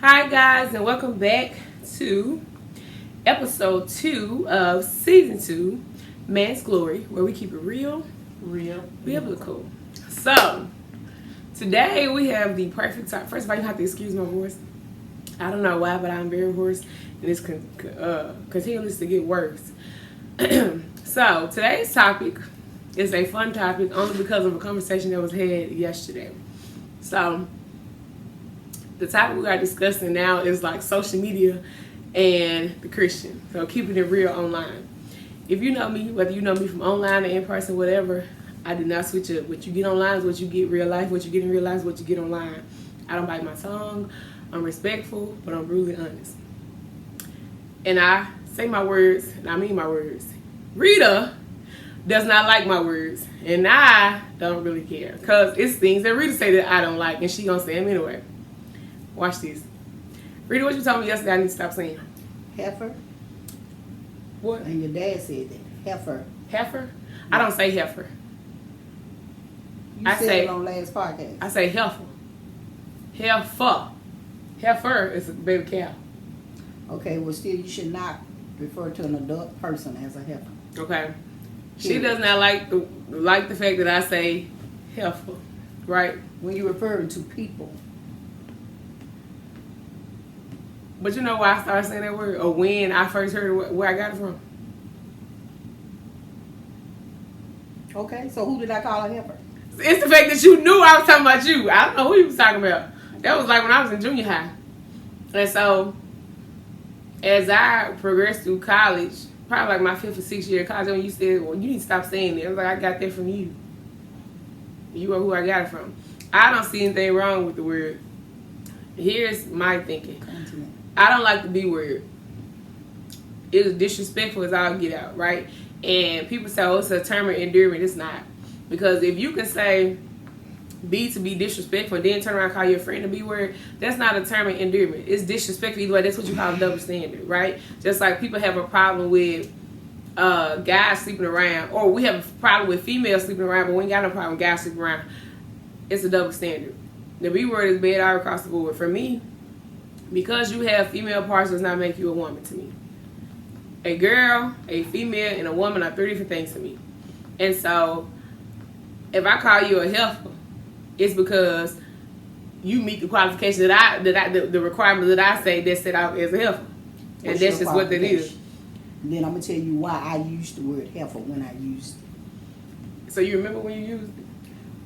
Hi, guys, and welcome back to episode 2 of season 2, Man's Glory, where we keep it real, biblical. So, today we have the perfect time. First of all, you have to excuse my voice. I don't know why, but I'm very hoarse, and it's continuous to get worse. So, today's topic is a fun topic only because of a conversation that was had yesterday. So, the topic we are discussing now is like social media and the Christian. So keeping it real online. If you know me, whether you know me from online or in person, whatever, I do not switch up. What you get online is what you get real life. What you get in real life is what you get online. I don't bite my tongue. I'm respectful, but I'm brutally honest. And I say my words, and I mean my words. Rita does not like my words, and I don't really care. Because it's things that Rita say that I don't like, and she gonna say them anyway. Watch this. Rita, what you told me yesterday I need to stop saying? Heifer. What? And your dad said that. Heifer. Heifer? I don't say heifer. You said it on last podcast. I say heifer. Heifer. Heifer is a baby cow. Okay, well still you should not refer to an adult person as a heifer. Okay. She does not like the fact that I say heifer. Right? When you're referring to people. But you know why I started saying that word? Or when I first heard it, where I got it from? Okay, so who did I call a heifer? It's the fact that you knew I was talking about you. I don't know who you was talking about. That was like when I was in junior high. And so, as I progressed through college, probably like my 5th or 6th year of college, when you said, well, you need to stop saying that. I was like, I got that from you. You are who I got it from. I don't see anything wrong with the word. Here's my thinking. I don't like the B word. It is disrespectful as all get out, right? And people say, oh, it's a term of endearment. It's not. Because if you can say B to be disrespectful and then turn around and call your friend a B word, that's not a term of endearment. It's disrespectful either way. That's what you call a double standard, right? Just like people have a problem with guys sleeping around, or we have a problem with females sleeping around, but we ain't got no problem with guys sleeping around. It's a double standard. The B word is bad all across the board. For me, because you have female parts does not make you a woman to me. A girl, a female, and a woman are 3 different things to me. And so, if I call you a heifer, it's because you meet the qualification the requirement that I say that's set out as a heifer. And that's just what that is. Then I'm going to tell you why I used the word heifer when I used it. So you remember when you used it?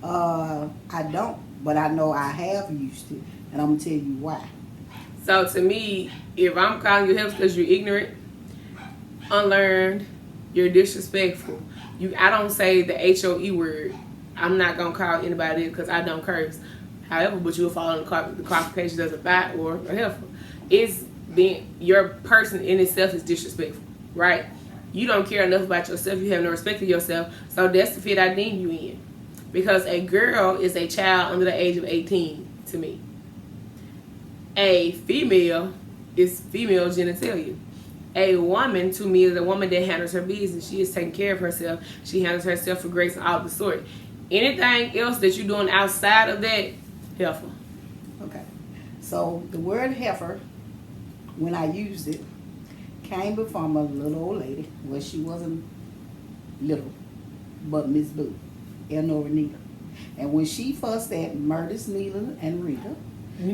I don't, but I know I have used it. And I'm going to tell you why. So to me, if I'm calling you heifer because you're ignorant, unlearned, you're disrespectful. I don't say the HOE word. I'm not going to call anybody because I don't curse. However, but you'll fall under the qualifications as a bat or a heifer. It's being, your person in itself is disrespectful, right? You don't care enough about yourself. You have no respect for yourself. So that's the fit I deem you in. Because a girl is a child under the age of 18 to me. A female is female genitalia. A woman, to me, is a woman that handles her business. She is taking care of herself. She handles herself with grace and all the sort. Anything else that you're doing outside of that, heifer. Okay. So the word heifer, when I used it, came from a little old lady. Well, she wasn't little, but Miss Boo, Eleanor Nita. And when she fussed at Murders, Neela, and Rita,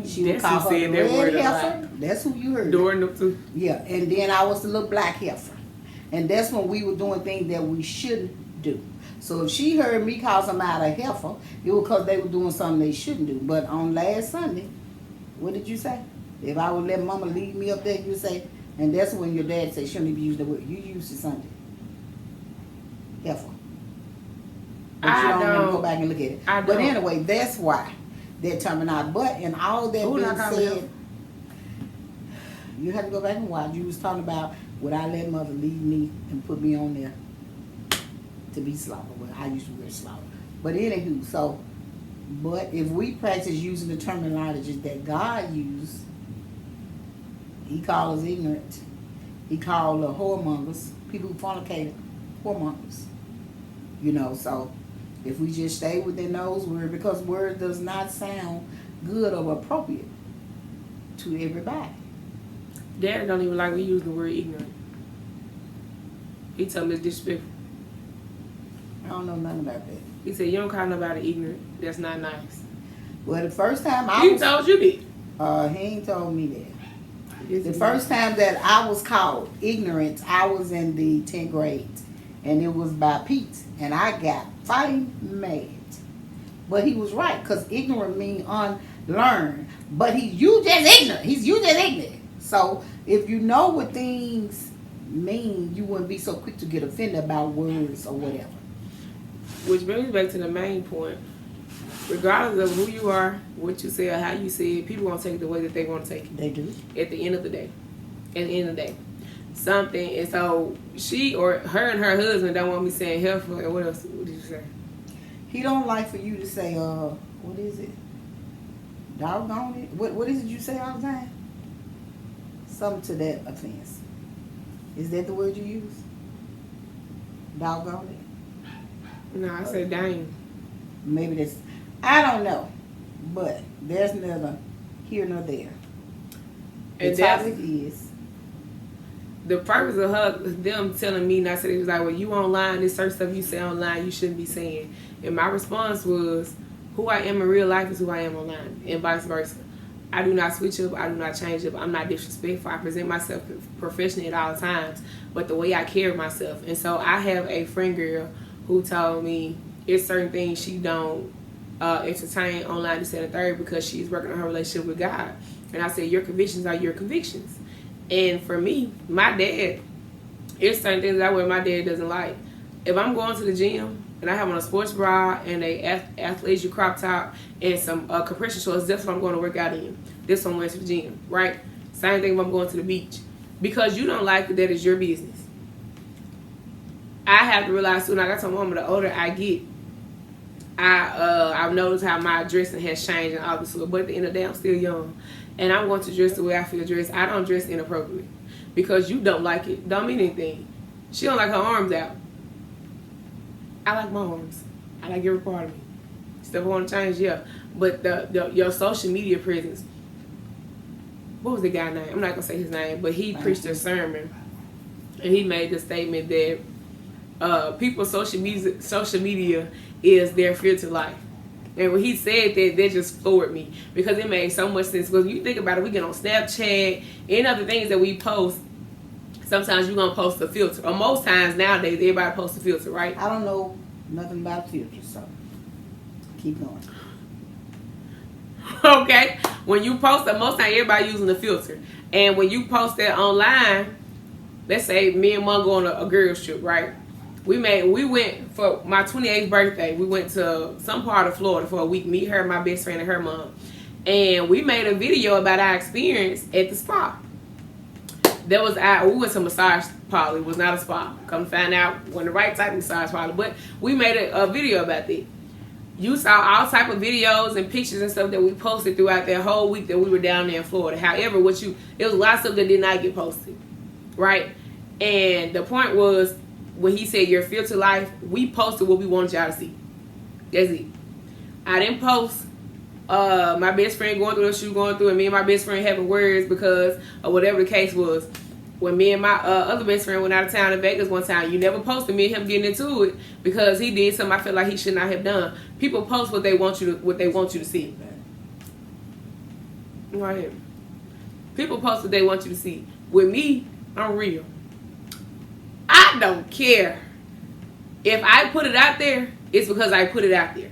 she would call her the red heifer. That's who you heard. During the two. Yeah, and then I was the little black heifer. And that's when we were doing things that we shouldn't do. So if she heard me call somebody a heifer, it was because they were doing something they shouldn't do. But on last Sunday, what did you say? If I would let Mama lead me up there, you say, and that's when your dad said, shouldn't even use the word. You used it Sunday. Heifer. But you don't even go back and look at it. But anyway, that's why that terminology. But in all that being said, you have to go back and watch. You was talking about, would I let Mother lead me and put me on there to be slaughtered? Well, I used to wear slaughter. But anywho, so, but if we practice using the terminology that God used, He called us ignorant. He called the whoremongers, people who fornicate, whoremongers. You know, so if we just stay within those words, because word does not sound good or appropriate to to everybody. Dad don't even like we use the word ignorant. He told me it's disrespectful. I don't know nothing about that. He said, you don't call nobody ignorant. That's not nice. Well, the first time He told you that. he ain't told me that. Yes, The he first time that I was called ignorant, I was in the 10th grade. And it was by Pete. And I got fighting mad. But he was right, because ignorant means unlearned. But you just ignorant. You just ignorant. So if you know what things mean, you wouldn't be so quick to get offended about words or whatever. Which brings me back to the main point. Regardless of who you are, what you say, or how you say it, people won't take it the way that they want to take it. They do. At the end of the day. At the end of the day. Something, and so she or her and her husband don't want me saying helpful, and what else? What did you say? He don't like for you to say, what is it? Doggone it? What is it you say all the time? Something to that offense. Is that the word you use? Doggone it? No, I said dang. Maybe that's, I don't know. But there's neither here nor there. The And topic is, the purpose of them telling me not to, it was like, well, you online, this certain stuff you say online, you shouldn't be saying. And my response was, who I am in real life is who I am online, and vice versa. I do not switch up. I do not change up. I'm not disrespectful. I present myself professionally at all times, but the way I carry myself. And so I have a friend girl who told me it's certain things she don't entertain online, this and the third, because she's working on her relationship with God. And I said, your convictions are your convictions. And for me, my dad, it's certain things that I wear my dad doesn't like. If I'm going to the gym and I have on a sports bra and a athleisure crop top and some compression shorts, that's what I'm going to work out in. This one went to the gym, right? Same thing if I'm going to the beach. Because you don't like it, that is your business. I have to realize soon, like I told Mama, the older I get, I've noticed how my dressing has changed and all this stuff. But at the end of the day, I'm still young. And I'm going to dress the way I feel dressed. I don't dress inappropriately. Because you don't like it. Don't mean anything. She don't like her arms out. I like my arms. I like every part of me. Stuff I want to change, yeah. But your social media presence. What was the guy's name? I'm not going to say his name. But he preached a sermon. And he made the statement that people's social media is their filtered life. And when he said that just floored me, because it made so much sense. Because when you think about it, we get on Snapchat, any other things that we post, sometimes you're going to post a filter. Or most times nowadays, everybody posts a filter, right? I don't know nothing about filters, so keep going. Okay? When you post it, most times everybody using a filter. And when you post that online, let's say me and Mom go on a girls trip, right? We went for my 28th birthday. We went to some part of Florida for a week. Me, her, my best friend, and her mom. And we made a video about our experience at the spa. We went to massage parlor. It was not a spa. Come to find out, when the right type of massage parlor. But we made a video about that. You saw all type of videos and pictures and stuff that we posted throughout that whole week that we were down there in Florida. However, it was a lot of stuff that did not get posted, right? And the point was, when he said your filter life, we posted what we wanted y'all to see. That's it. I didn't post my best friend going through what she was going through, and me and my best friend having words because of whatever the case was. When me and my other best friend went out of town in Vegas one time, you never posted me and him getting into it because he did something I feel like he should not have done. People post what they want you to see. Right. People post what they want you to see. With me, I'm real. I don't care. If I put it out there, it's because I put it out there.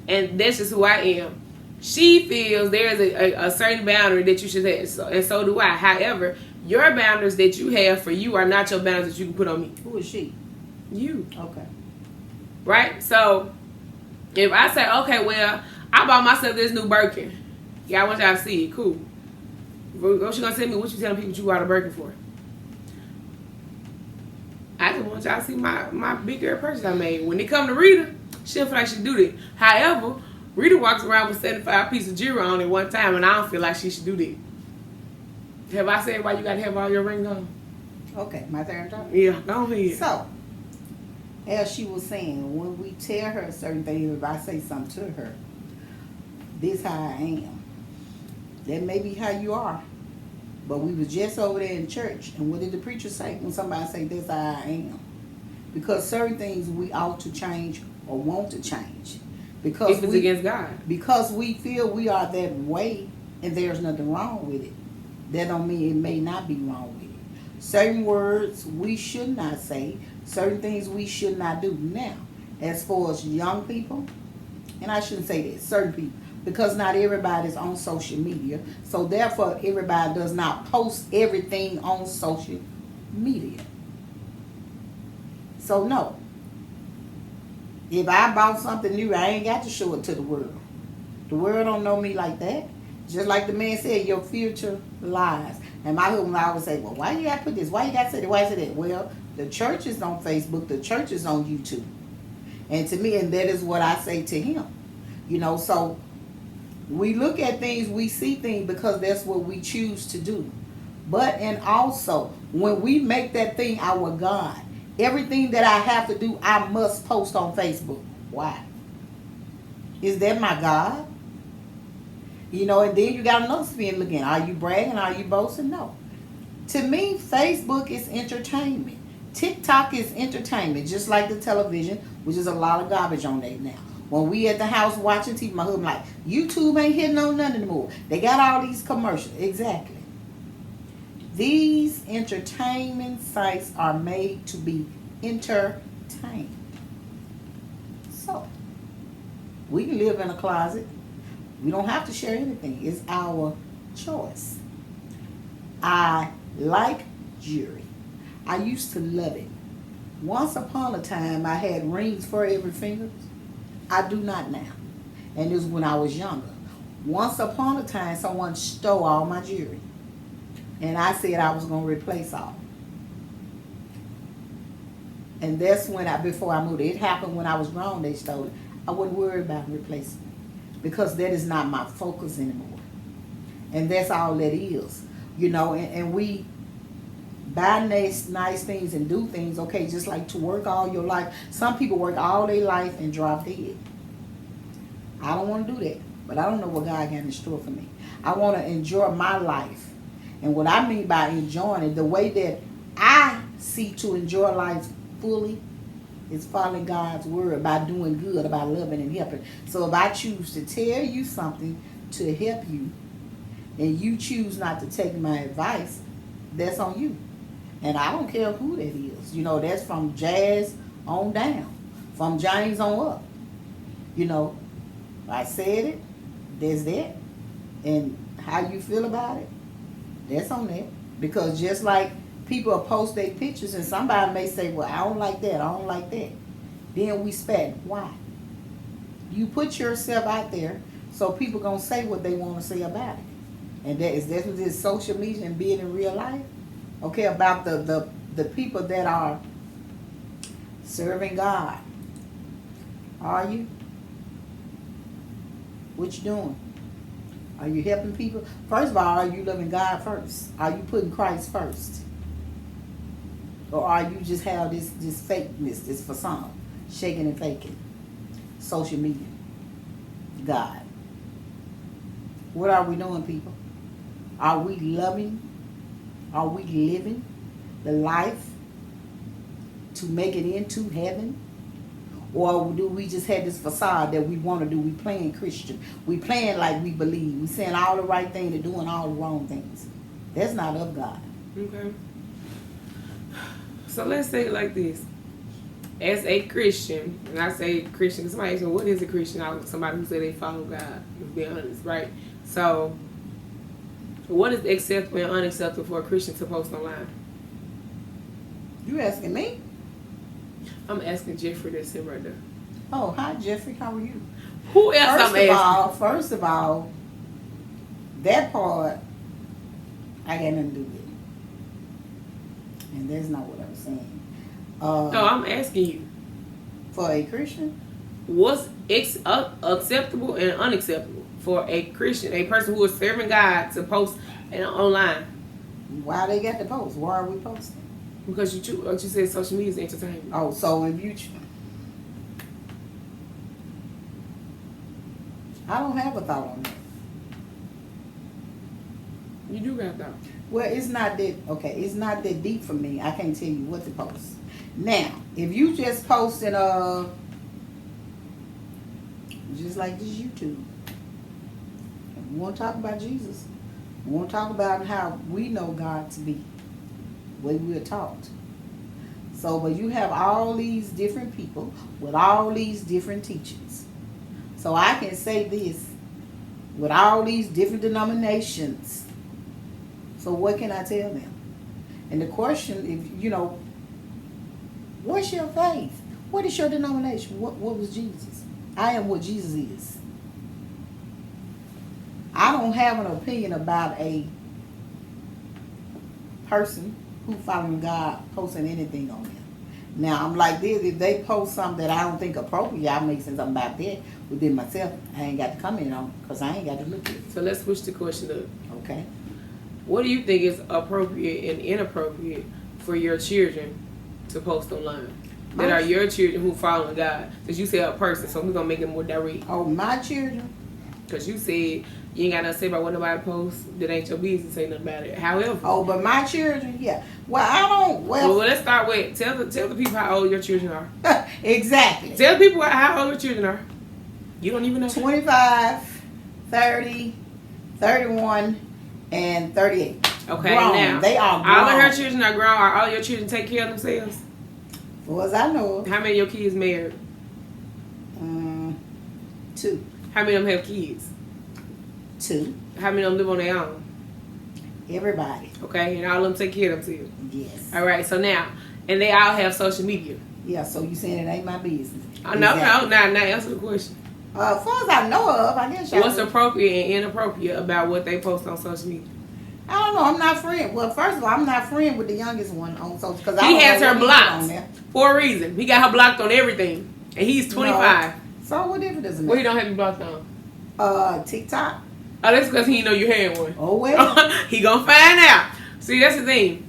And that's just who I am. She feels there's a certain boundary that you should have, and so do I. However, your boundaries that you have for you are not your boundaries that you can put on me. Who is she? You. Okay. Right? So, if I say, okay, well, I bought myself this new Birkin. Yeah, I want y'all to see it. Cool. What you gonna tell me? What you telling people you got a Birkin for? I just want y'all to see my big girl purchase I made. When it come to Rita, she don't feel like she do that. However, Rita walks around with 75 pieces of jewelry on at one time, and I don't feel like she should do that. Have I said why you got to have all your rings on? Okay, my turn to talk? Yeah, go ahead. So, as she was saying, when we tell her certain things, if I say something to her, this how I am. That may be how you are. But we was just over there in church, and what did the preacher say when somebody say, "That's how I am"? Because certain things we ought to change or want to change. Because if it's against God. Because we feel we are that way, and there's nothing wrong with it. That don't mean it may not be wrong with it. Certain words we should not say. Certain things we should not do. Now, as far as young people, and I shouldn't say that, certain people, because not everybody's on social media, so therefore everybody does not post everything on social media. So no, if I bought something new, I ain't got to show it to the world. The world don't know me like that. Just like the man said, your future lies. And my husband always say, well, why you got to put this? Why you got to say that? Why you say that? Well, the church is on Facebook. The church is on YouTube. And to me, and that is what I say to him. You know, so we look at things, we see things because that's what we choose to do. But, and also, when we make that thing our God, everything that I have to do, I must post on Facebook. Why? Is that my God? You know, and then you got another spin looking. Are you bragging? Are you boasting? No. To me, Facebook is entertainment. TikTok is entertainment, just like the television, which is a lot of garbage on there now. When we at the house watching TV, my husband like, YouTube ain't hitting on nothing anymore. They got all these commercials. Exactly. These entertainment sites are made to be entertained. So, we can live in a closet. We don't have to share anything. It's our choice. I like jewelry. I used to love it. Once upon a time, I had rings for every finger. I do not now. And this was when I was younger. Once upon a time, someone stole all my jewelry. And I said I was going to replace all. And that's when before I moved. It happened when I was grown, they stole it. I wouldn't worry about replacing it. Because that is not my focus anymore. And that's all that is. You know, and we buy nice things and do things, okay, just like to work all your life. Some people work all their life and drop dead. I don't want to do that. But I don't know what God got in store for me. I want to enjoy my life. And what I mean by enjoying it, the way that I see to enjoy life fully is following God's word by doing good, by loving and helping. So if I choose to tell you something to help you, and you choose not to take my advice, that's on you. And I don't care who that is. You know, that's from Jazz on down. From James on up. You know, I said it, there's that. And how you feel about it, that's on that. Because just like people post their pictures and somebody may say, well, I don't like that, I don't like that. Then we spat. Why? You put yourself out there so people going to say what they want to say about it. And that's what this social media and being in real life. Okay, about the people that are serving God. Are you? What you doing? Are you helping people? First of all, are you loving God first? Are you putting Christ first? Or are you just have this fakeness, this facade, shaking and faking? Social media. God. What are we doing, people? Are we loving? Are we living the life to make it into heaven? Or do we just have this facade that we want to do? We playing Christian. We playing like we believe. We saying all the right things and doing all the wrong things. That's not of God. Okay. So let's say it like this. As a Christian, and I say Christian, somebody asks me, what is a Christian? Somebody who said they follow God, to be honest, right? So, what is acceptable and unacceptable for a Christian to post online? You asking me? I'm asking Jeffrey that's sitting right there. Oh, hi Jeffrey, how are you? Who else I'm asking? First of all, that part I got nothing to do with it. And that's not what I'm saying. No, I'm asking you. For a Christian? What's acceptable and unacceptable for a Christian, a person who is serving God, to post online? Why they got to post? Why are we posting? Because you said social media is entertainment. Oh, so if you... I don't have a thought on that. You do got thought. Well, it's not that, okay, it's not that deep for me. I can't tell you what to post. Now, if you just posting, just like this YouTube, we want to talk about Jesus. We want to talk about how we know God to be, the way we're taught. So, but you have all these different people with all these different teachings. So I can say this, with all these different denominations. So what can I tell them? And the question, if you know, what's your faith? What is your denomination? What was Jesus? I am what Jesus is. I don't have an opinion about a person who following God posting anything on them. Now I'm like this, if they post something that I don't think appropriate, I make something about that within myself. I ain't got to comment on it because I ain't got to look at it. So let's switch the question up. Okay. What do you think is appropriate and inappropriate for your children to post online? That are your children who following God? Because you said a person, so we're going to make it more direct. Oh, my children? Because you said you ain't got nothing to say about what nobody posts. That ain't your business to say nothing about it. However. Oh, but my children, yeah. Well, I don't. Well, let's start with, tell the people how old your children are. Exactly. Tell people how old your children are. You don't even know. 25, 30, 31, and 38. Okay, grown. now. They are grown. All of her children are grown. Are all your children take care of themselves? Well, as I know of. How many of your kids married? 2. How many of them have kids? 2. How many of them live on their own? Everybody. Okay, and all of them take care of themselves? Yes. All right, so now, and they all have social media? Yeah, so you saying it ain't my business. No, Exactly. now answer the question. As far as I know of, I guess y'all. What's appropriate and inappropriate about what they post on social media? I don't know. I'm not friend. Well, first of all, I'm not friend with the youngest one on social because He has her blocked for a reason. He got her blocked on everything, and he's 25. No. So what difference does it make? Well, he don't have you blocked on. TikTok. Oh, that's because he didn't know you had one. Oh well. He gonna find out. See, that's the thing.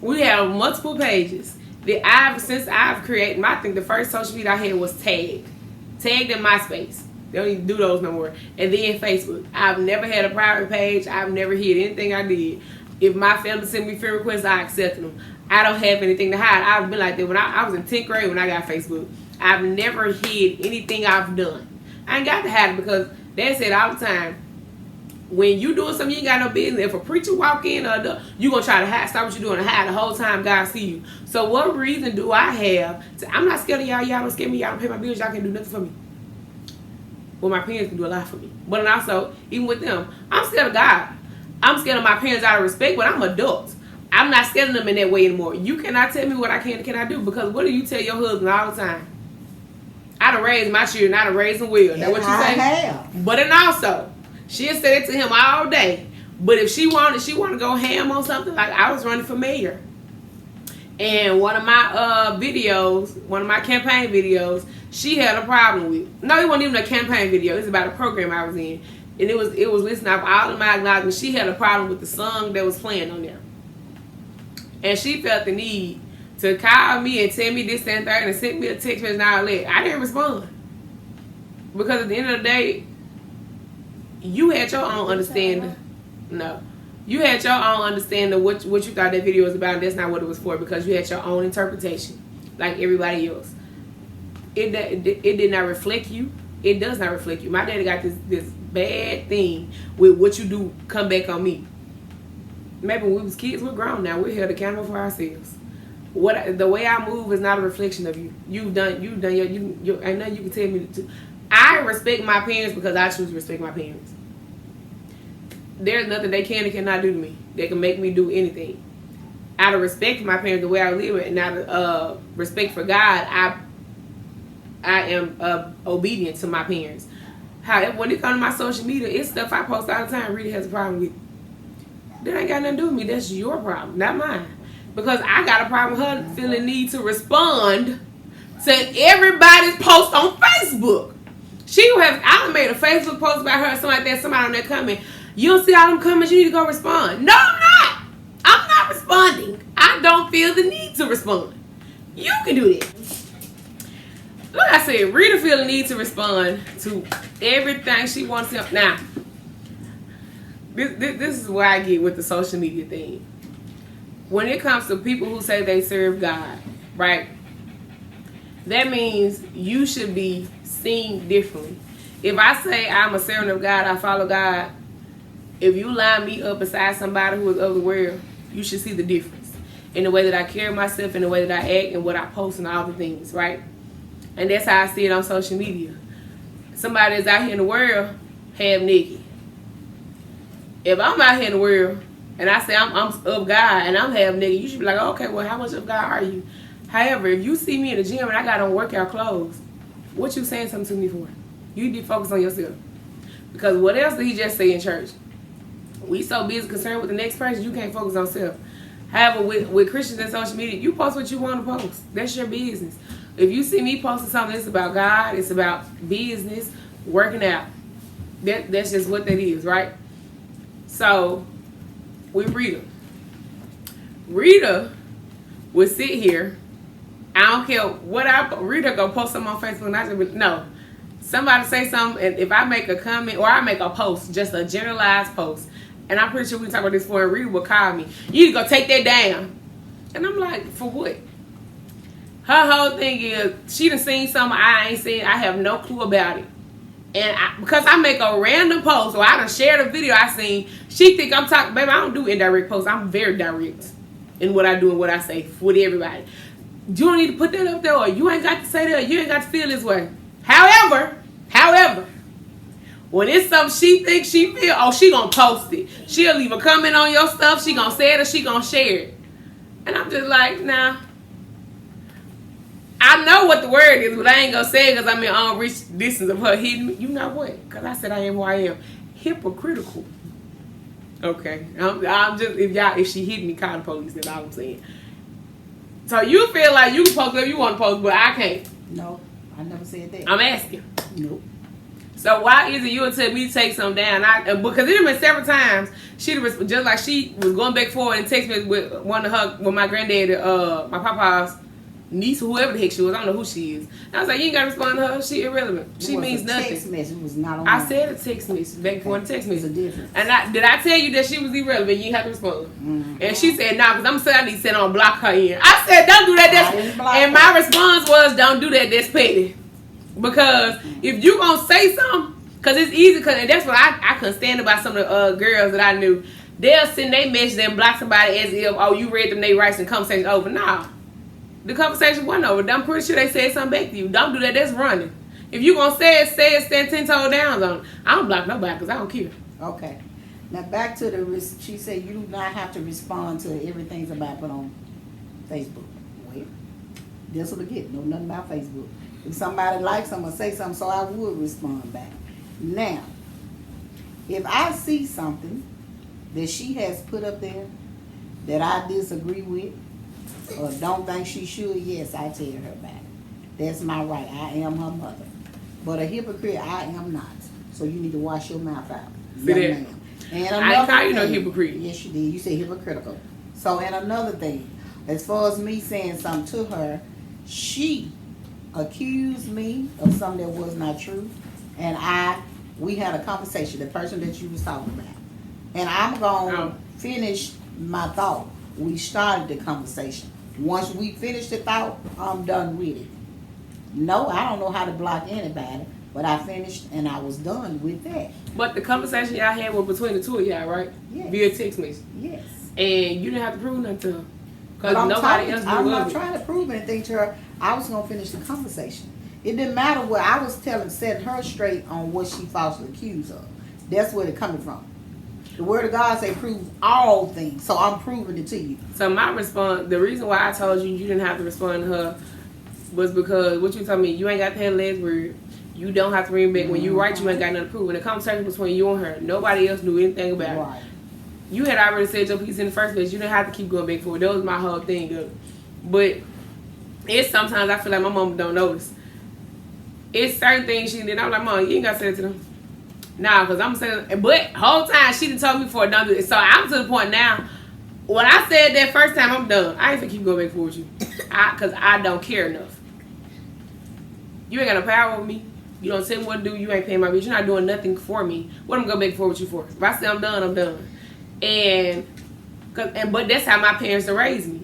We have multiple pages that since I've created. I think the first social media I had was Tagged in MySpace. They don't even do those no more. And then Facebook. I've never had a private page. I've never hid anything I did. If my family sent me friend requests, I accepted them. I don't have anything to hide. I've been like that when I was in 10th grade when I got Facebook. I've never hid anything I've done. I ain't got to hide it because they said all the time, when you doing something you ain't got no business, if a preacher walk in you gonna try to hide, stop what you doing and hide the whole time God see you. So what reason do I have I'm not scared of y'all don't scare me, y'all don't pay my bills, y'all can do nothing for me. Well, my parents can do a lot for me. But also, even with them, I'm scared of God. I'm scared of my parents out of respect, but I'm adult. I'm not scared of them in that way anymore. You cannot tell me what I cannot do because what do you tell your husband all the time? I done raised my children, I done raised them well. That's what you say? I have. But then also, she'll say it to him all day. But if she wanted to go ham on something, like I was running for mayor. And one of my one of my campaign videos, she had a problem with. No, it wasn't even a campaign video. It was about a program I was in. And it was listing out all of my acknowledgments. She had a problem with the song that was playing on there. And she felt the need to call me and tell me this and that and send me a text message and all that. I didn't respond. Because at the end of the day, you had your own understanding. No. You had your own understanding of what you thought that video was about, and that's not what it was for because you had your own interpretation, like everybody else. It did not reflect you. It does not reflect you. My daddy got this bad thing with what you do come back on me. Maybe when we was kids, we're grown now. We're held accountable for ourselves. The way I move is not a reflection of you. You've done your ain't nothing you can tell me to. I respect my parents because I choose to respect my parents. There's nothing they can and cannot do to me. They can make me do anything. Out of respect for my parents, the way I live, and out of respect for God, I am obedient to my parents. However, when it comes to my social media, it's stuff I post all the time. Rita has a problem with. That ain't got nothing to do with me. That's your problem, not mine. Because I got a problem with her feeling need to respond to everybody's post on Facebook. I done made a Facebook post about her or something like that. Somebody on there comment, you don't see all them comments, you need to go respond. No, I'm not. I'm not responding. I don't feel the need to respond. You can do that. Like I said, Rita feel the need to respond to everything she wants to. Now, this is where I get with the social media thing. When it comes to people who say they serve God, right? That means you should be seen differently. If I say I'm a servant of God, I follow God, if you line me up beside somebody who is of the world, you should see the difference in the way that I carry myself, in the way that I act, and what I post and all the things, right? And that's how I see it on social media. Somebody that's out here in the world, half naked. If I'm out here in the world and I say I'm of God and I'm half naked, you should be like, okay, well, how much of God are you? However, if you see me in the gym and I got on workout clothes, what you saying something to me for? You need to focus on yourself. Because what else did he just say in church? We so busy concerned with the next person, you can't focus on self. However, with Christians and social media, you post what you want to post. That's your business. If you see me posting something that's about God, it's about business, working out. That's just what that is, right? So, with Rita would sit here. I don't care what Rita go post something on Facebook and I just no. Somebody say something, and if I make a comment or I make a post, just a generalized post, and I'm pretty sure we talked about this before, and Rita will call me, you need to go take that down. And I'm like, for what? Her whole thing is, she done seen something I ain't seen, I have no clue about it. And because I make a random post, or I done shared a video I seen, she think I'm talking, baby, I don't do indirect posts. I'm very direct in what I do and what I say with everybody. You don't need to put that up there, or you ain't got to say that, or you ain't got to feel this way. However, when it's something she thinks she feel, oh, she gonna post it. She'll leave a comment on your stuff, she gonna say it, or she gonna share it. And I'm just like, nah. I know what the word is, but I ain't gonna say it because I'm in unreached distance of her hitting me. You know what? Because I said I am who I am. Hypocritical. Okay. I'm just, if she hit me, call the police. That's all I'm saying. So you feel like you can post whatever you want to post, but I can't. No, I never said that. I'm asking. Nope. So why is it you'll tell me to take something down? Because it been several times. She was just like she was going back forward and text me with with my granddaddy, my papa's niece, whoever the heck she was. I don't know who she is. And I was like, you ain't got to respond to her. She irrelevant. She means nothing. Text message was not on. I said a text message back before the text message. There's a difference. And did I tell you that she was irrelevant? You have to respond. Mm-hmm. And she said, nah, because I'm saying I need to send on block her in. I said, don't do that. And my response was, don't do that. That's petty. Because if you gonna say something, because it's easy, and that's what I couldn't stand about some of the girls that I knew. They'll send their message and block somebody as if, oh, you read them their rights and conversation's over. Nah. The conversation wasn't over. I'm pretty sure they said something back to you. Don't do that. That's running. If you gonna say it, stand 10 toes down on it. I don't block nobody because I don't care. Okay. Now back to she said you do not have to respond to everything about put on Facebook. Well, this will get know nothing about Facebook. If somebody likes something or say something, so I would respond back. Now, if I see something that she has put up there that I disagree with or don't think she should, yes, I tell her back. That's my right. I am her mother. But a hypocrite, I am not. So you need to wash your mouth out. See that? And I ain't call you no hypocrite. Yes, you did. You said hypocritical. So, and another thing, as far as me saying something to her, she accused me of something that was not true. And we had a conversation, the person that you was talking about. And I'm going to finish my thought. We started the conversation. Once we finish the thought, I'm done with it. No, I don't know how to block anybody, but I finished and I was done with that. But the conversation y'all had was between the two of y'all, right? Yes. Via text message. Yes. And you didn't have to prove nothing to her. Because nobody else knew. I'm not trying to prove anything to her. I was going to finish the conversation. It didn't matter what I was setting her straight on what she falsely accused of. That's where it coming from. The word of God say prove all things. So I'm proving it to you. So my response, the reason why I told you didn't have to respond to her was because what you told me, you ain't got to have the last word. You don't have to bring back. When you write, you ain't got nothing to prove. And the conversation between you and her, nobody else knew anything about it. You had already said your piece in the first place. You didn't have to keep going back for it. That was my whole thing. But it's sometimes I feel like my mom don't notice. It's certain things she did. I'm like, Mom, you ain't got to say it to them. Nah, because I'm saying, but whole time she done told me before, don't do it. So I'm to the point now, when I said that first time, I'm done. I ain't finna keep going back for you. Because I don't care enough. You ain't got no power over me. You don't tell me what to do. You ain't paying my bills. You're not doing nothing for me. What am I gonna make for with you for? If I say I'm done, I'm done. But that's how my parents raised me.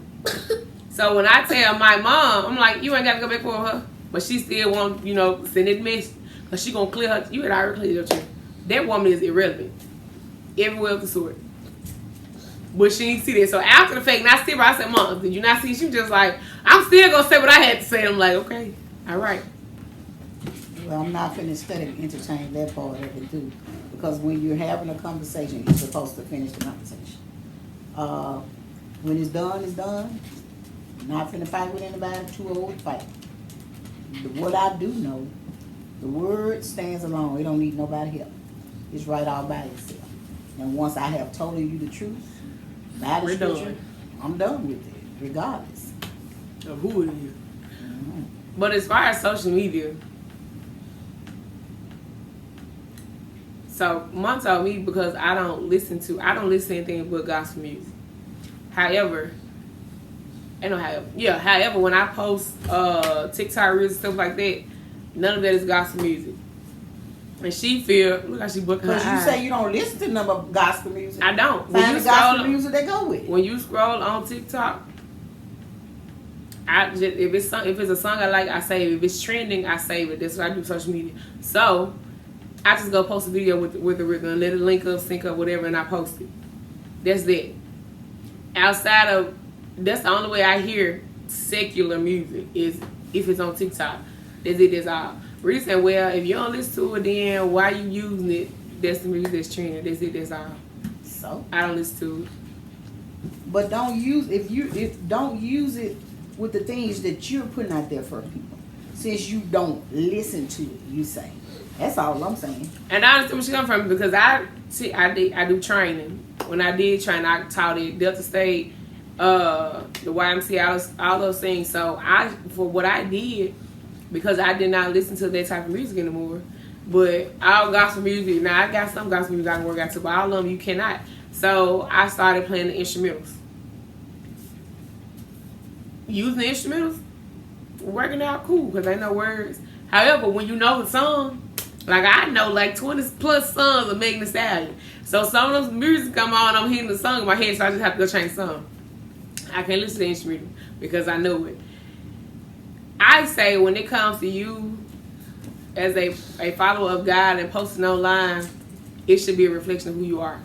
So when I tell my mom, I'm like, you ain't gotta go back for her, but she still won't, send it message, cause she gonna clear her. You had already cleared your children. That woman is irrelevant, everywhere of the sort. But she didn't see that. So after the fact, and I still, I said, Mom, did you not see? She was just like, I'm still gonna say what I had to say. I'm like, okay, all right. Well, I'm not finna study and entertain that part of it too, because when you're having a conversation, you're supposed to finish the conversation. When it's done, it's done. Not finna fight with anybody, too old to fight. What I do know, the word stands alone. It don't need nobody help. It's right all by itself. And once I have told you the truth, by the scripture, I'm done with it, regardless of who it is. Mm-hmm. But as far as social media, so Mom told me because I don't listen to anything but gospel music. However, when I post TikTok reels and stuff like that, none of that is gospel music. And she feel, look how she booking her eyes. Because you say you don't listen to none of gospel music. I don't. Find the gospel music they go with. When you scroll on TikTok, if it's a song I like, I save it. If it's trending, I save it. That's what I do with social media. So I just go post a video with the rhythm and let it link up, sync up, whatever, and I post it. That's it. Outside of, that's the only way I hear secular music is if it's on TikTok. That's it, that's all. Reason, well, if you don't listen to it, then why you using it? That's the music that's trending. That's it, that's all. So I don't listen to it. But don't use don't use it with the things that you're putting out there for people. Since you don't listen to it, you say. That's all I'm saying. And I understand where she come from because I do training. When I did training, I taught at Delta State, the YMCA, all those things. So for what I did, because I did not listen to that type of music anymore. But all gospel music, now I got some gospel music I can work out to, but all of them you cannot. So I started playing the instrumentals. Using the instrumentals, working out cool because ain't no words. However, when you know the song, like I know like 20 plus songs of Megan Thee Stallion. So some of those music come on, I'm hearing the song in my head, so I just have to go change the song. I can't listen to the instrumental because I know it. I say when it comes to you as a follower of God and posting online, it should be a reflection of who you are.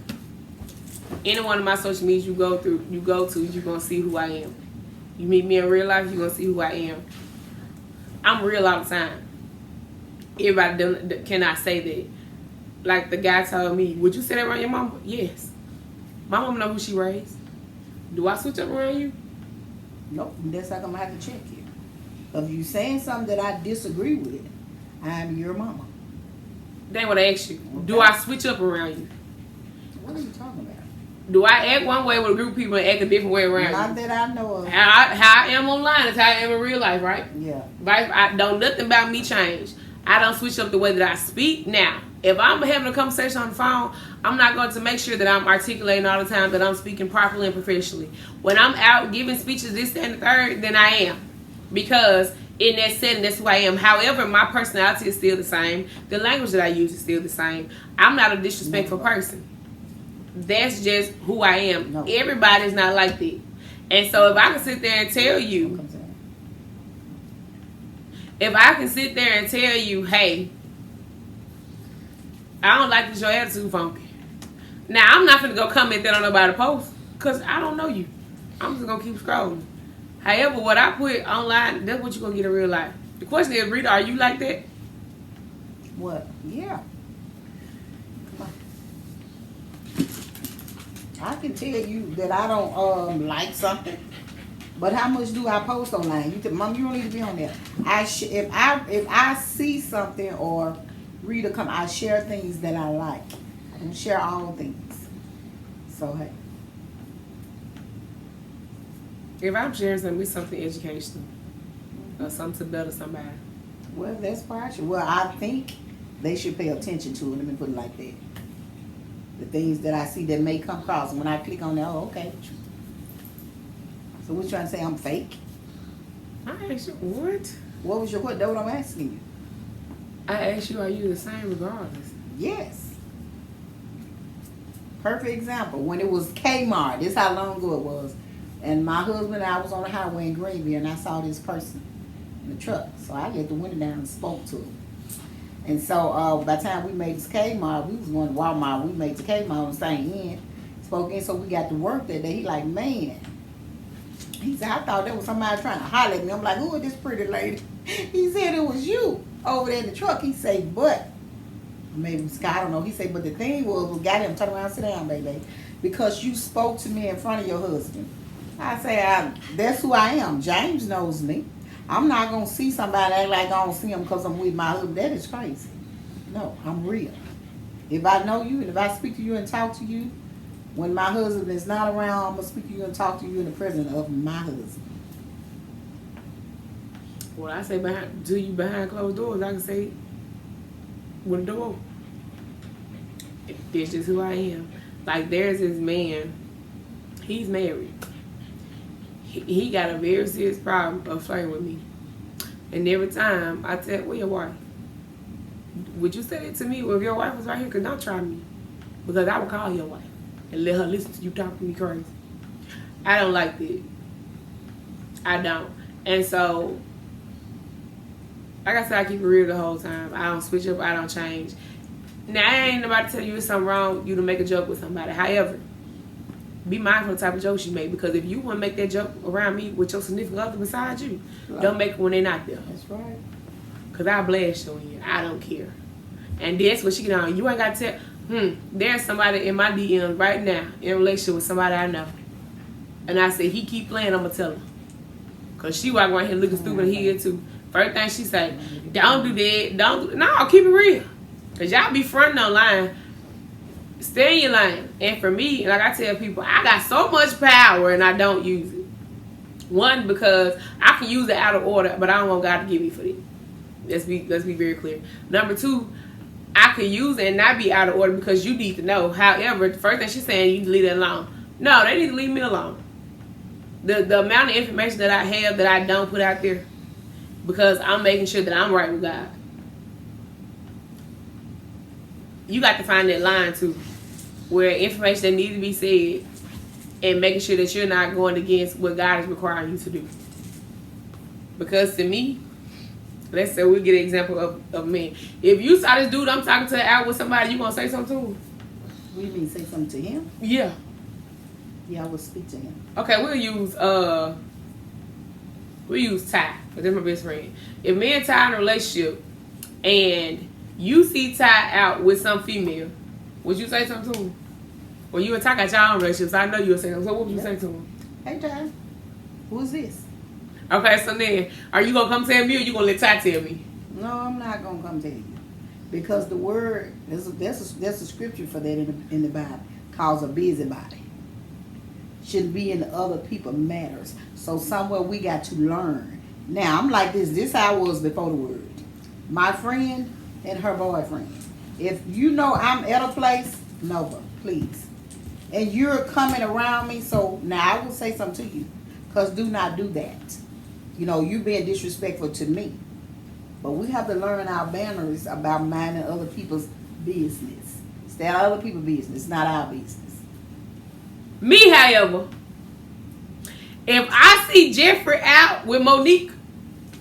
Any one of my social medias you go to, you're going to see who I am. You meet me in real life, you're going to see who I am. I'm real all the time. Everybody cannot say that. Like the guy told me, would you say that around your mama? Yes. My mama know who she raised. Do I switch up around you? Nope. That's like I'm going to have to check you. If you saying something that I disagree with, I'm your mama. That's what I asked you. Okay. Do I switch up around you? What are you talking about? Do I act one way with a group of people and act a different way around Not you? that I know of. How I am online is how I am in real life, right? Yeah. Right? Nothing about me change. I don't switch up the way that I speak. Now, if I'm having a conversation on the phone, I'm not going to make sure that I'm articulating all the time, that I'm speaking properly and professionally. When I'm out giving speeches, this, that, and the third, then I am. Because in that setting, that's who I am. However, my personality is still the same. The language that I use is still the same. I'm not a disrespectful person. That's just who I am. No. Everybody's not like that. And so if I can sit there and tell you, hey, I don't like this your attitude funky. Now, I'm not going to go comment that on nobody's post because I don't know you. I'm just going to keep scrolling. However, what I put online, that's what you're going to get in real life. The question is, Rita, are you like that? What? Yeah. Come on. I can tell you that I don't like something. But how much do I post online? You tell Mom, you don't need to be on there. If I see something or read a comment, I share things that I like. I don't share all things. So hey. If I'm sharing something educational or something to better somebody. Well, that's partial. Well, I think they should pay attention to it. Let me put it like that. The things that I see that may come across. When I click on that, oh, okay. So what you trying to say? I'm fake? I asked you, what? What was your what? That's what I'm asking you. I asked you, are you the same regardless? Yes. Perfect example. When it was Kmart, this how long ago it was. And my husband and I was on the highway in Greenville, and I saw this person in the truck. So I let the window down and spoke to him. And so by the time we made it to Kmart, we was going to Walmart. We made it to Kmart on the same end. Spoke in, so we got to work that day. He like, man. He said, I thought that was somebody trying to holler at me. I'm like, who is this pretty lady? He said it was you over there in the truck. He said, but, maybe Scott, I don't know. He said, but the thing was, we got him, turn around, sit down, baby. Because you spoke to me in front of your husband. I say, that's who I am. James knows me. I'm not going to see somebody act like I don't see him because I'm with my husband. That is crazy. No, I'm real. If I know you and if I speak to you and talk to you, when my husband is not around, I'm going to speak to you and talk to you in the presence of my husband. Well, I say to you behind closed doors, I can say with the door. That's just who I am. Like, there's this man, he's married. He got a very serious problem of flirting with me. And every time I tell, where your wife? Would you say it to me? Well, if your wife was right here, because don't try me. Because I would call your wife and let her listen to you talk to me crazy. I don't like that. I don't. And so, like I said, I keep it real the whole time. I don't switch up. I don't change. Now, I ain't about to tell you it's something wrong with you to make a joke with somebody. However, be mindful of the type of jokes you make, because if you want to make that joke around me with your significant other beside you, right, don't make it when they're not there. That's right. Because I blast you in. I don't care. And that's what she get on. You ain't got to tell, there's somebody in my DM right now in a relationship with somebody I know. And I say, he keep playing, I'm going to tell her. Because she walk around here looking stupid here too. First thing she say, don't do that. Don't do that. No, keep it real. Because y'all be fronting online. Stay in your lane. And for me, like I tell people, I got so much power and I don't use it. One, because I can use it out of order, but I don't want God to give me for it. Let's be very clear. Number two, I could use it and not be out of order because you need to know. However, the first thing she's saying, you need to leave it alone. No, they need to leave me alone. The amount of information that I have that I don't put out there, because I'm making sure that I'm right with God. You got to find that line too, where information that needs to be said and making sure that you're not going against what God is requiring you to do. Because to me, let's say we'll get an example of me. If you saw this dude I'm talking to out with somebody, you gonna say something to him? What do you mean, say something to him? Yeah. Yeah, I will speak to him. Okay, we'll use Ty, because that's my best friend. If me and Ty in a relationship and you see Ty out with some female, would you say something to him? Well, you and Ty got your own relationships, so I know you would say something. So what would you say to him? Hey, Ty, who's this? Okay, so then, are you going to come tell me or you going to let Ty tell me? No, I'm not going to come tell you. Because the word, there's a scripture for that in the Bible, calls a busybody. Shouldn't be in other people's matters. So somewhere we got to learn. Now, I'm like this. This how I was before the word. My friend and her boyfriend. If you know I'm at a place, Nova, please. And you're coming around me, so now I will say something to you. Because do not do that. You know, you being disrespectful to me. But we have to learn our boundaries about minding other people's business. Stay out of other people's business, not our business. Me, however, if I see Jeffrey out with Monique,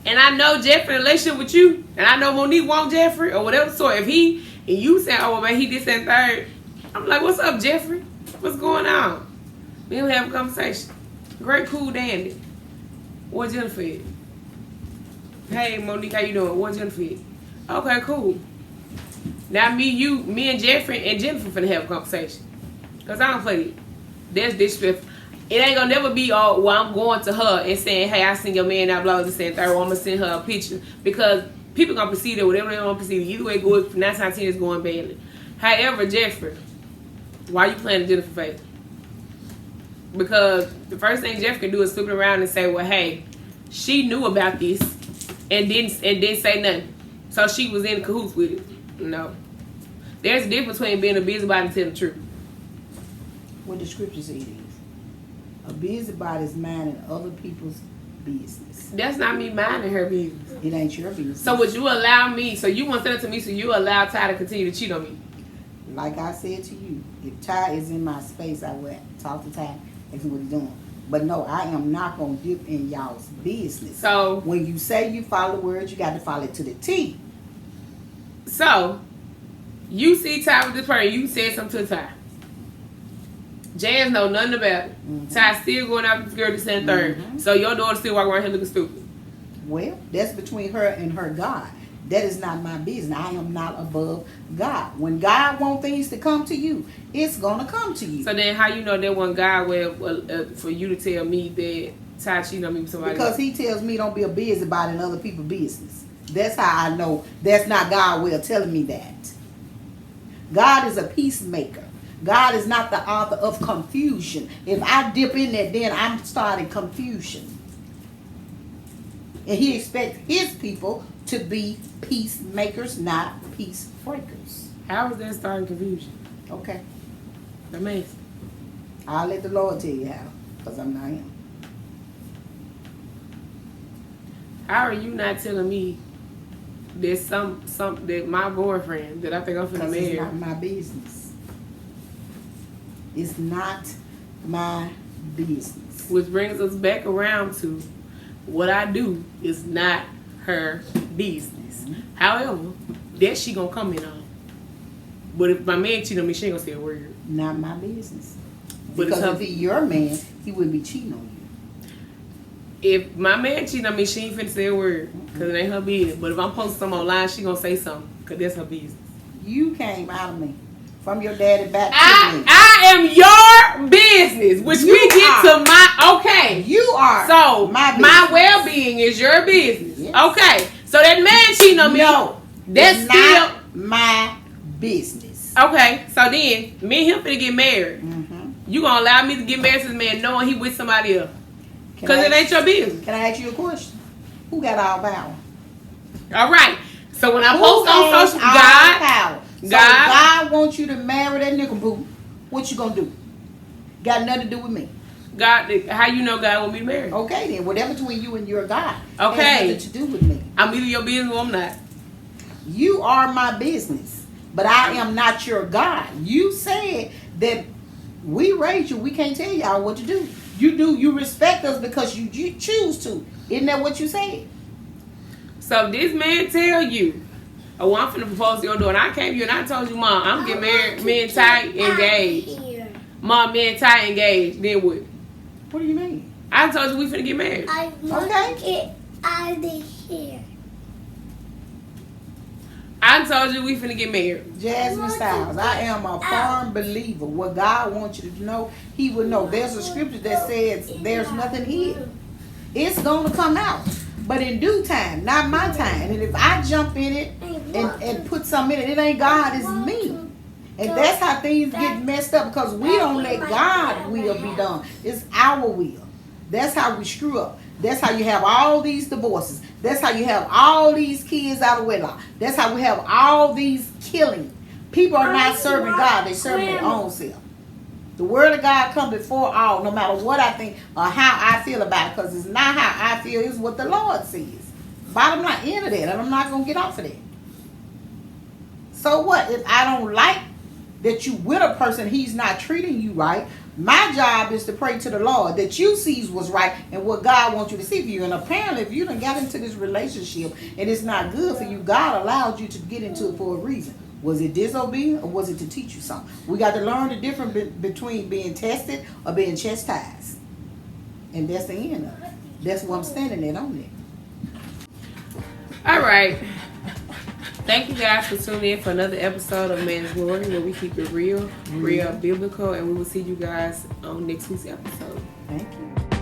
and I know Jeffrey in a relationship with you, and I know Monique want Jeffrey, or whatever, so if he, and you say, oh, man, he this and third, I'm like, what's up, Jeffrey? What's going on? We don't have a conversation. Great, cool, dandy. Where's Jennifer at? Hey, Monique, how you doing? Where's Jennifer at? Okay, cool. Now me and Jeffrey and Jennifer finna have a conversation. Because I don't play it. That's disrespectful. It ain't gonna never be all, well, I'm going to her and saying, hey, I seen your man out, blah, blah, saying third, I'm gonna send her a picture. Because people gonna perceive it, whatever they want to perceive. Either way, 9 times out of 10 is going badly. However, Jeffrey, why you playing the Jennifer face? Because the first thing Jeff can do is flip it around and say, well, hey, she knew about this and didn't say nothing. So she was in cahoots with it. No. There's a difference between being a busybody and telling the truth. What the scripture says is, a busybody is minding other people's business. That's not me minding her business. It ain't your business. So would you allow me? So you want to send it to me? So you allow Ty to continue to cheat on me? Like I said to you, if Ty is in my space, I will talk to Ty and see what he's doing. But no, I am not gonna dip in y'all's business. So when you say you follow the words, you got to follow it to the T. So you see Ty with this person, you said something to Ty. Jazz know nothing about it. Mm-hmm. Ty still going out with this girl to stand third. Mm-hmm. So your daughter still walking around here looking stupid. Well, that's between her and her God. That is not my business. I am not above God. When God wants things to come to you, it's gonna come to you. So then, how you know that one guy for you to tell me that Ty cheating on me with somebody? Because he tells me don't be a busybody in other people's business. That's how I know that's not God way of telling me that. God is a peacemaker. God is not the author of confusion. If I dip in there, then I'm starting confusion. And he expects his people to be peacemakers, not peace breakers. How is that starting confusion? Okay. Amazing. I'll let the Lord tell you how, because I'm not him. How are you not telling me there's some that my boyfriend that I think I'm finna Because marry? it's not my business. It's not my business. Which brings us back around to what I do is not her business. Mm-hmm. However, that she gonna comment on. But if my man cheat on me, she ain't gonna say a word. Not my business. But Because it's if he's your man, he wouldn't be cheating on you. If my man cheating on me, she ain't finna say a word because it ain't her business. But if I'm posting something online, she gonna say something because that's her business. You came out of me. From your daddy back to me. I am your business, which You we get are. to my, okay. You are So, my my business. well-being is your business. Yes. Okay. So that man cheating on me, No, that's it's still, not my business. okay. So then, me and him finna get married. Mm-hmm. You gonna allow me to get married to this man knowing he with somebody else? Can Because I it ain't your business. Can I ask you a question? Who got all power? All right. So when I Who post on has social, all God, power? So if God. God wants you to marry that nigga boo, what you gonna do? Got nothing to do with me. God, how you know God want me married? Okay then, whatever between you and your God Okay. has nothing to do with me. I'm either your business or I'm not. You are my business, but I am not your God. You said that we raised you. We can't tell y'all what to do. You respect us because you choose to. Isn't that what you said? So if this man tell you, oh, I'm finna propose to your daughter, and I came to you and I told you, Mom, I'm getting married, me and Ty engaged. Mom, me and Ty engaged, then what? What do you mean? I told you we finna get married. I want Okay. to get out of here. I told you we finna get married. Jasmine Styles, I am a firm believer. What God wants you to know, He will know. There's a scripture that says there's nothing hid. It's going to come out. But in due time, not my time. And if I jump in it and put something in it, it ain't God, it's me. And that's how things get messed up because we don't let God's will be done. It's our will. That's how we screw up. That's how you have all these divorces. That's how you have all these kids out of wedlock. That's how we have all these killing. People are not serving God. They're serving their own self. The word of God comes before all, no matter what I think or how I feel about it, because it's not how I feel, it's what the Lord says. Bottom line, end of that, and I'm not going to get off of that. So what? If I don't like that you with a person, he's not treating you right, my job is to pray to the Lord that you sees what's right and what God wants you to see for you. And apparently, if you done got into this relationship and it's not good for you, God allowed you to get into it for a reason. Was it disobedient or was it to teach you something? We got to learn the difference between being tested or being chastised. And that's the end of it. That's what I'm standing at on it. All right. Thank you guys for tuning in for another episode of Man's Glory, where we keep it real, real biblical, and we will see you guys on next week's episode. Thank you.